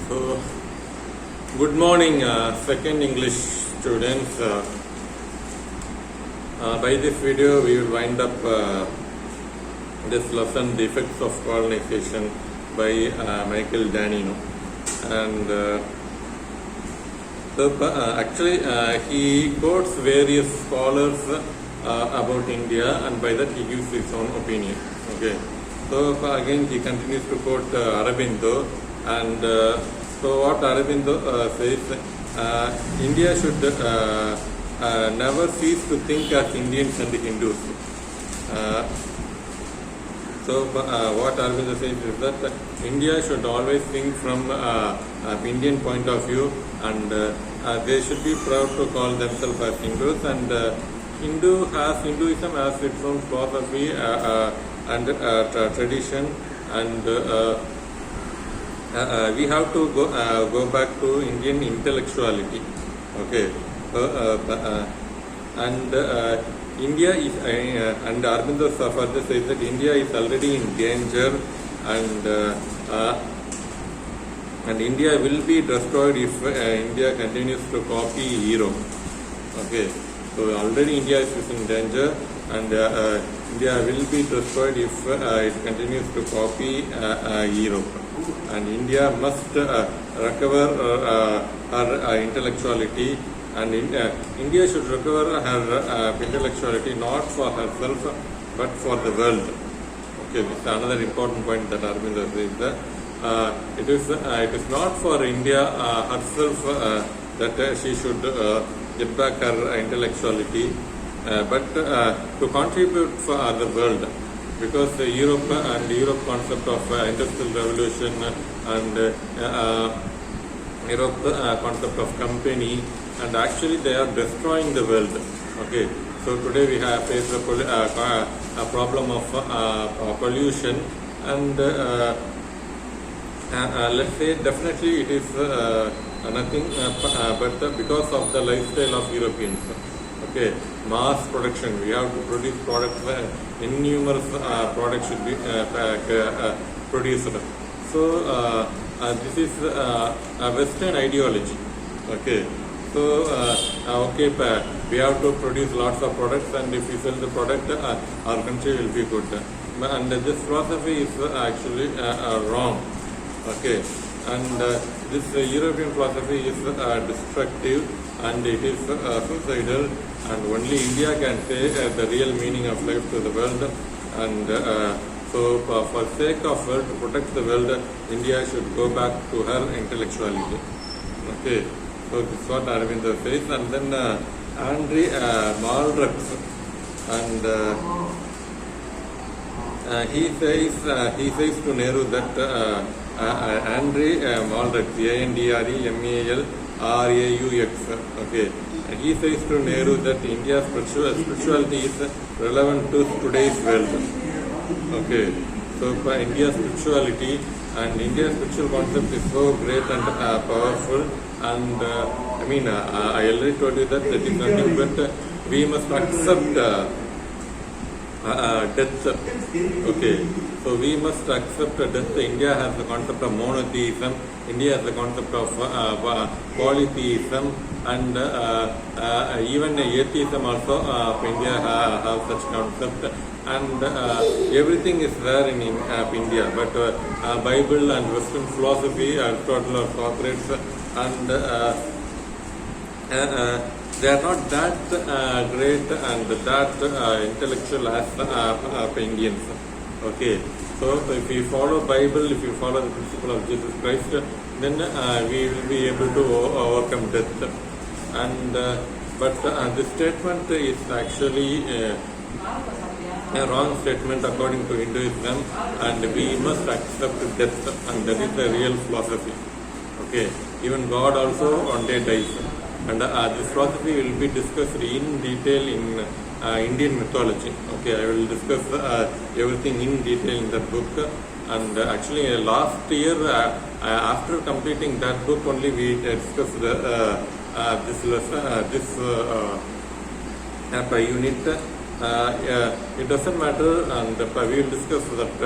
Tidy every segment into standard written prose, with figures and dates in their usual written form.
So, good morning, second English students. By this video, we will wind up this lesson, The Effects of Colonization by Michael Danino. And he quotes various scholars about India, and by that he gives his own opinion. Okay. So again, he continues to quote Aurobindo, and so what Aurobindo says, India should never cease to think as Indians and Hindus. What Aurobindo says is that India should always think from an Indian point of view, and they should be proud to call themselves as Hindus. And Hinduism has its own philosophy and tradition, and we have to go back to Indian intellectuality. Okay, India is, and Aurobindo further says that India is already in danger, and India will be destroyed if India continues to copy Europe. Okay, so already India is in danger, and India will be destroyed if it continues to copy Europe. And India must recover her intellectuality, and India should recover her intellectuality not for herself but for the world. Okay, this is another important point that Aurobindo says, that it is not for India herself that she should get back her intellectuality, but to contribute for the world. Because Europe and the Europe concept of industrial revolution and Europe concept of company, and actually they are destroying the world. Okay, so today we have faced a problem of pollution, and let's say definitely it is nothing but because of the lifestyle of Europeans. Okay, mass production. We have to produce products. Innumerous products should be produced. So this is a Western ideology. Okay, so we have to produce lots of products, and if we sell the product, our country will be good. And this philosophy is actually wrong. Okay, and this European philosophy is destructive, and it is suicidal, and only India can say the real meaning of life to the world. And so for sake of world, to protect the world, India should go back to her intellectuality. Okay, so this is what Aurobindo says. And then André Malraux, and he says to Nehru that André Malraux, ANDREMALRAUX, okay, he says to Nehru that India's spirituality is relevant to today's world. Okay, so for India's spirituality, and India's spiritual concept is so great and powerful, and I already told you that is nothing but we must accept death. Okay, so we must accept death. India has the concept of monotheism, India has the concept of polytheism, and even atheism also India have such concept, and everything is there in India, but Bible and Western philosophy, Aristotle or Socrates, and they are not that great and that intellectual as Indians. Okay, so if we follow Bible, if we follow the principle of Jesus Christ, then we will be able to overcome death. And but this statement is actually a wrong statement according to Hinduism, and we must accept death, and that is the real philosophy. Okay, even God also one day dies, and this philosophy will be discussed in detail in Indian mythology. Okay, I will discuss everything in detail in that book. And actually last year, after completing that book only, we discussed this unit. It doesn't matter, and we will discuss that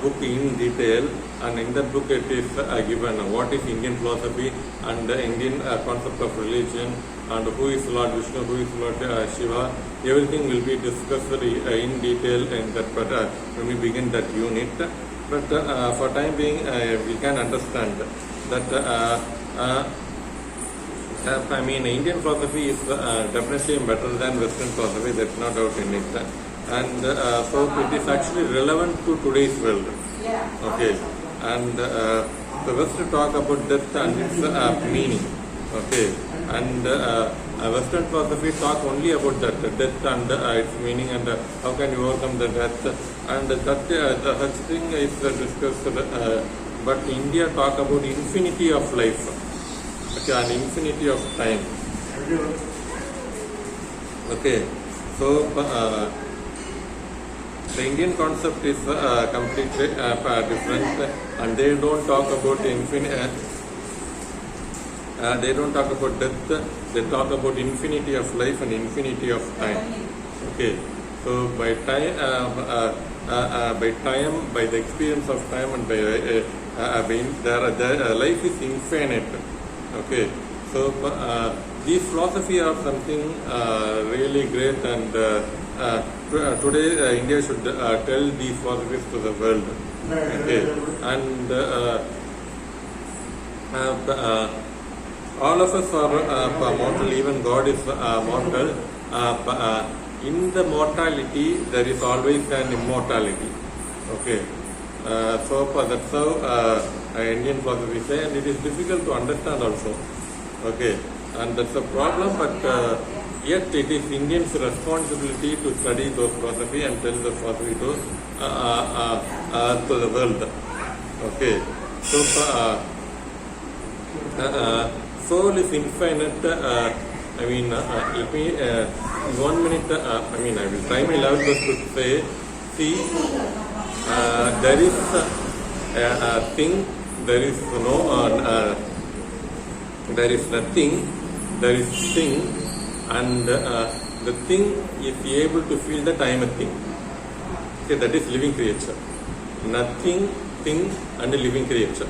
book in detail. and in that book it is given what is Indian philosophy and the Indian concept of religion and who is Lord Vishnu, who is Lord Shiva. Everything will be discussed in detail in that when we begin that unit. But for time being, we can understand that I mean, Indian philosophy is definitely better than Western philosophy. There's no doubt in it, and so it is actually relevant to today's world. Okay, and the West talk about death and its meaning. Okay, and Western philosophy talk only about that death and its meaning and how can you overcome the death, and that such thing is discussed. But India talk about infinity of life, okay, and infinity of time. Okay, so the Indian concept is completely different, and they don't talk about infinity. They don't talk about death. They talk about infinity of life and infinity of time. Okay, so by time, by the experience of time, and their life is infinite. Okay, so these philosophy are something really great, and today India should tell these philosophies to the world. Okay, and all of us are mortal. Even God is mortal. In the mortality, there is always an immortality. Okay, so that's how Indian philosophy say, and it is difficult to understand also. Okay, and that's a problem, but yet it is Indians' responsibility to study those philosophy and tell the philosophy to the world. Okay, so soul is infinite. I mean, let me in 1 minute. I mean, I will try my level best to say. See, there is a thing. There is there is nothing. There is thing, and the thing is able to feel that I am a thing. Okay, that is living creature. Nothing, thing, and a living creature.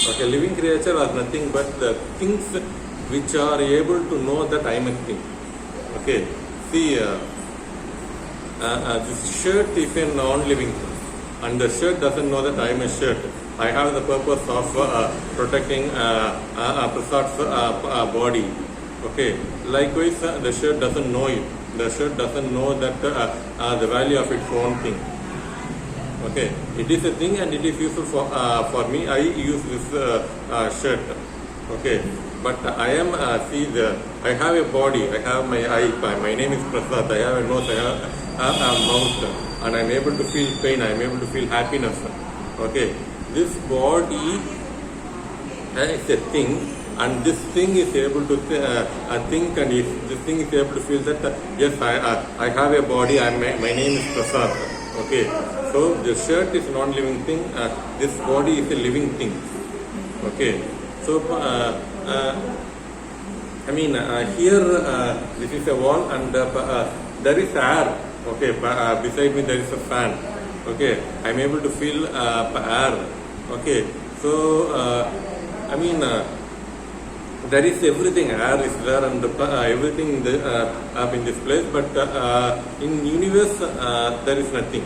Okay, living creature are nothing but the things which are able to know that I am a thing. Okay, see, this shirt is a non-living thing, and the shirt doesn't know that I am a shirt. I have the purpose of protecting Prasad's body. Okay, likewise, the shirt doesn't know it. The shirt doesn't know that the value of its own thing. Okay, it is a thing and it is useful for me. I use this shirt. Okay, but I am I have a body. I have my eye. My name is Prasad. I have a nose. I have a mouth, and I am able to feel pain. I am able to feel happiness. Okay, this body is a thing, and this thing is able to think, and this thing is able to feel that yes, I have a body. My name is Prasad. Okay, so the shirt is a non-living thing. This body is a living thing. Okay, so I mean here this is a wall, and there is air. Okay, beside me there is a fan. Okay, I am able to feel air. Okay, so I mean there is everything. Air is there, and everything in this place. But in universe there is nothing.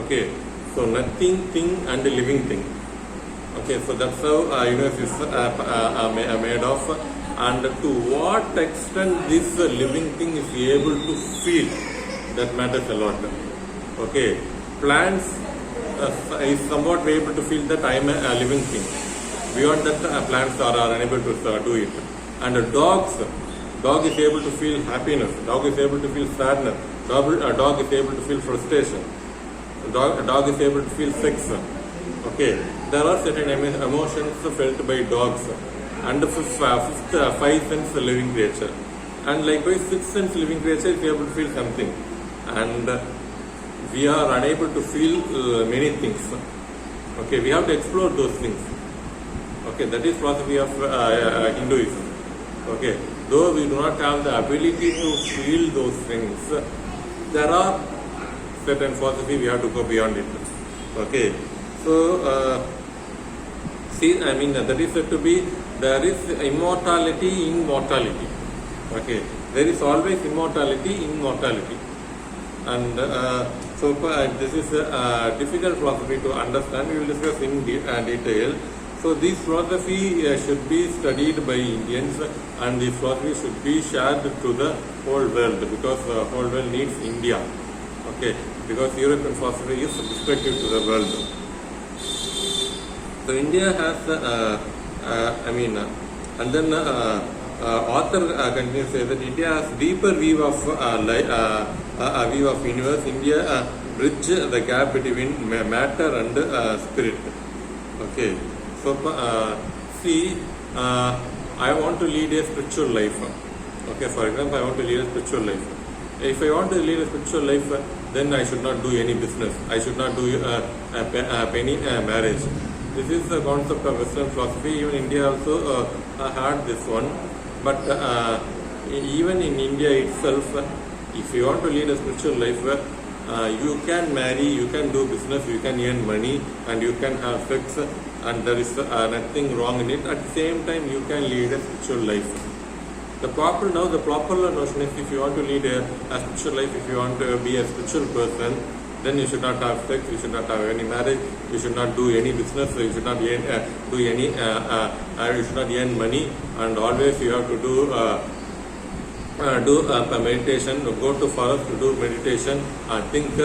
Okay, so nothing, thing, and a living thing. Okay, so that's how universe is made of. And to what extent this living thing is able to feel, that matters a lot. Okay, plants is somewhat able to feel that I am a living thing. Beyond that, plants are unable to do it. And dog is able to feel happiness. Dog is able to feel sadness. Dog is able to feel frustration. Dog is able to feel sex. Okay, there are certain emotions felt by dogs. And the fifth five sense living creature. And likewise, sixth sense living creature is able to feel something. And we are unable to feel many things. Okay, we have to explore those things. Okay, that is philosophy of Hinduism. Okay, though we do not have the ability to feel those things, there are certain philosophy we have to go beyond it. Okay, So see, I mean that is said to be there is immortality in mortality. Okay, there is always immortality in mortality, and this is a difficult philosophy to understand. We will discuss in detail. So this philosophy should be studied by Indians, and this philosophy should be shared to the whole world, because the whole world needs India. Okay, because European philosophy is destructive to the world. So India has, and then author continues to say that India has deeper view of view of universe. India bridge the gap between matter and spirit. Okay, so see, I want to lead a spiritual life. Okay, for example, I want to lead a spiritual life. If I want to lead a spiritual life, then I should not do any business. I should not do any marriage. This is the concept of Western philosophy. Even India also had this one. But even in India itself, if you want to lead a spiritual life, you can marry, you can do business, you can earn money, and you can have sex, and there is nothing wrong in it. At the same time, you can lead a spiritual life. The popular notion is, if you want to lead a spiritual life, if you want to be a spiritual person, then you should not have sex, you should not have any marriage, you should not do any business, you should not do any, you should not earn money, and always you have to do meditation, go to forest to do meditation, think,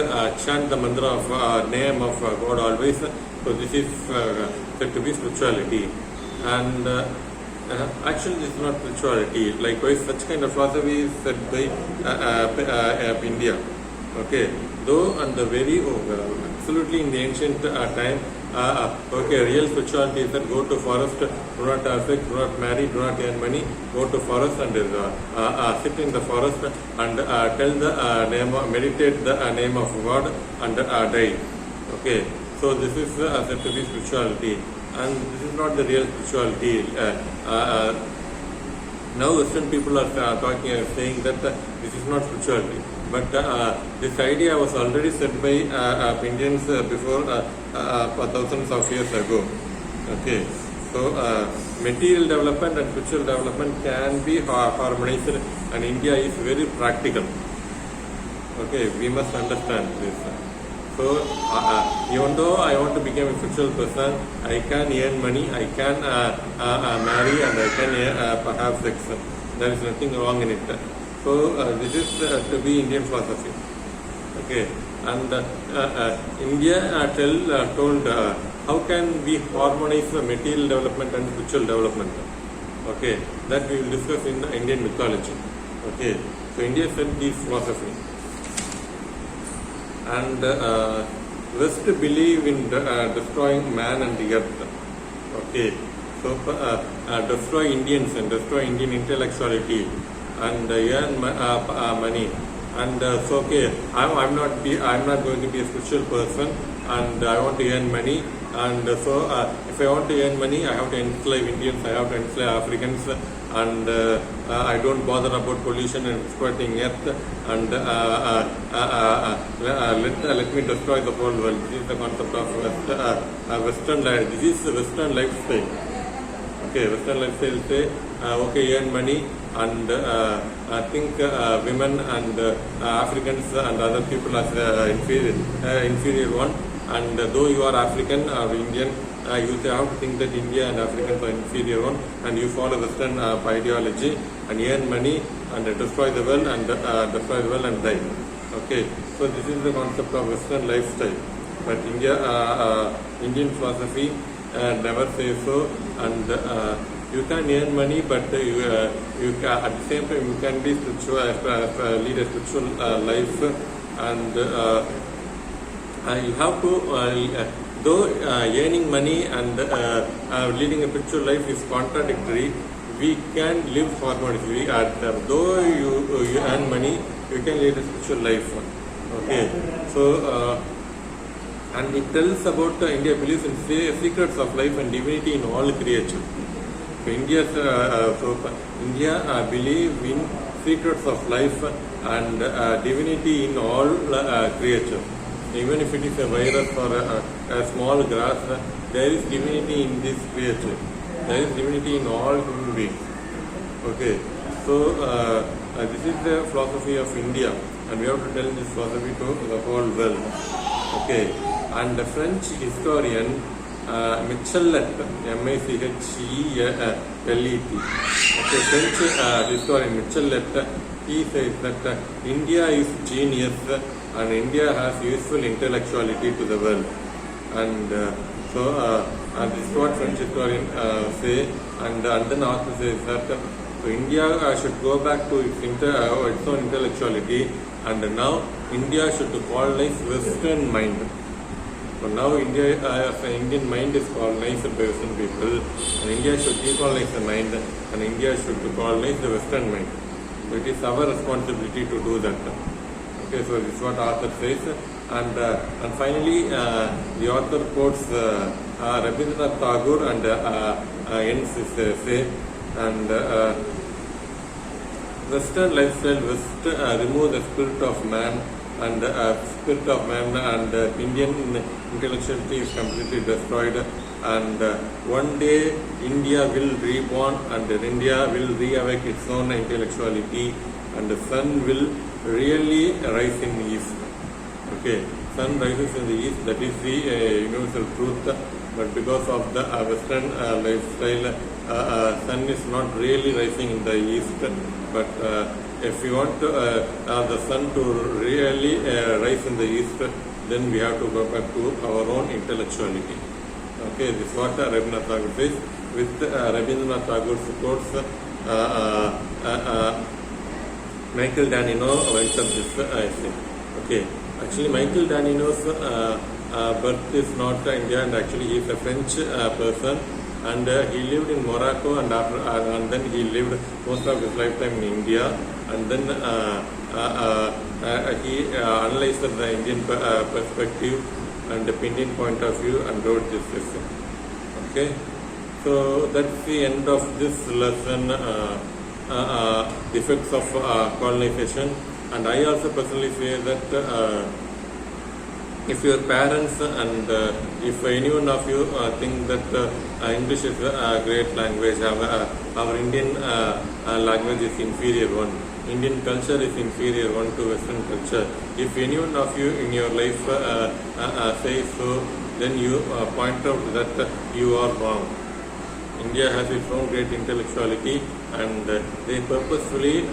chant the mantra of name of God always. So this is said to be spirituality, and actually this is not spirituality. Likewise, such kind of philosophy is said by India. Okay, though and the very absolutely in the ancient time, okay, real spirituality is that go to forest, do not have sex, do not marry, do not earn money, go to forest and sit in the forest and tell the name, meditate the name of God and die. Okay, so this is said to be spirituality, and this is not the real spirituality. Now Western people are saying that this is not spirituality. But this idea was already set by Indians before thousands of years ago. Okay, so material development and spiritual development can be harmonized, and India is very practical. Okay, we must understand this. So even though I want to become a spiritual person, I can earn money, I can marry, and I can have sex. There is nothing wrong in it. So this is to be Indian philosophy. Okay, and India told how can we harmonize the material development and spiritual development. Okay, that we will discuss in Indian mythology. Okay, so India said this philosophy, and West believe in destroying man and the earth. Okay, so destroy Indians and destroy Indian intellectuality and earn money, and so okay, I'm not going to be a spiritual person, and I want to earn money, and so if I want to earn money, I have to enslave Indians, I have to enslave Africans, and I don't bother about pollution and exploiting earth, and let me destroy the whole world. This is the concept of Western life. This is the Western lifestyle. Okay, Western lifestyle say, okay, earn money, and I think women and Africans and other people as inferior one, and though you are African or Indian, you have to think that India and Africans are inferior one, and you follow Western ideology and earn money and destroy the world and die. Okay, so this is the concept of Western lifestyle, but Indian philosophy never says so, and you can earn money, but you can, at the same time you can be spiritual, lead a spiritual life, and you have to, though earning money and leading a spiritual life is contradictory, we can live harmoniously. Though you earn money, you can lead a spiritual life. Okay, so and it tells about India believes in secrets of life and divinity in all creatures. So India believe in secrets of life and divinity in all creatures. even if it is a virus or a small grass, there is divinity in this creature. There is divinity in all human beings. Okay, so this is the philosophy of India, and we have to tell this philosophy to the whole world. Okay, and the French historian Michelet, Michelet. Okay, French historian Michelet, he says that India is genius and India has useful intellectuality to the world. And this is what French historian say, and then author says that so India should go back to its own intellectuality, and now India should colonize Western mind. So now India, Indian mind is colonized by Western people, and India should decolonize the mind, and India should colonize the Western mind. So it is our responsibility to do that. Okay, so this is what author says, and finally the author quotes Rabindranath Tagore and ends his say, and Western lifestyle remove the spirit of man, and Indian intellectuality is completely destroyed, and one day India will reborn, and India will reawake its own intellectuality, and the sun will really rise in the east. Okay, sun rises in the east, that is the universal truth, but because of the Western lifestyle, sun is not really rising in the east, but if we want the sun to really rise in the east, then we have to go back to our own intellectuality. Okay, this is what Rabindranath Tagore says. With Rabindranath Tagore's quotes, Michael Danino writes up this essay. Okay, actually Michael Danino's birth is not India, and actually he is a French person, and he lived in Morocco, and then he lived most of his lifetime in India, and then he analyzed the Indian perspective and the Indian point of view and wrote this essay. Okay, so that's the end of this lesson, effects of colonization. And I also personally say that if your parents and if any one of you think that English is a great language, our Indian language is inferior one, Indian culture is inferior one to Western culture, if any one of you in your life say so, then you point out that you are wrong. India has its own great intellectuality, and they purposefully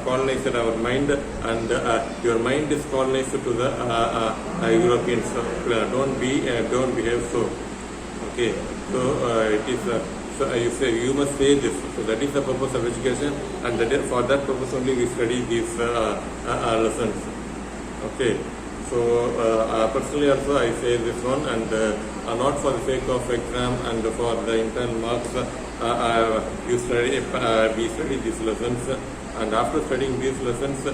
colonized our mind, and your mind is colonized to the Europeans. Don't behave so. Okay, so it is. So you must say this. So that is the purpose of education, and for that purpose only we study these lessons. Okay. So personally also I say this one, and not for the sake of exam and for the internal marks, we study these lessons, and after studying these lessons,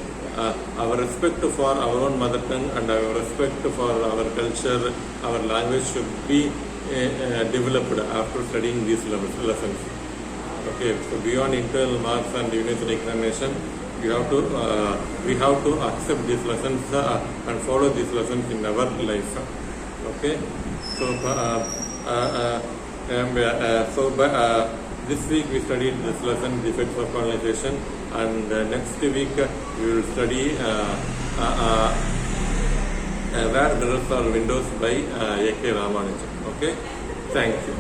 our respect for our own mother tongue and our respect for our culture, our language should be developed after studying these lessons. Okay, so beyond internal marks and university examination, we have to accept these lessons and follow these lessons in our life. Okay, so this week we studied this lesson, the effects of colonization, and next week we will study Where Mirrors Are Windows by A.K. Ramanujan. Okay, thank you.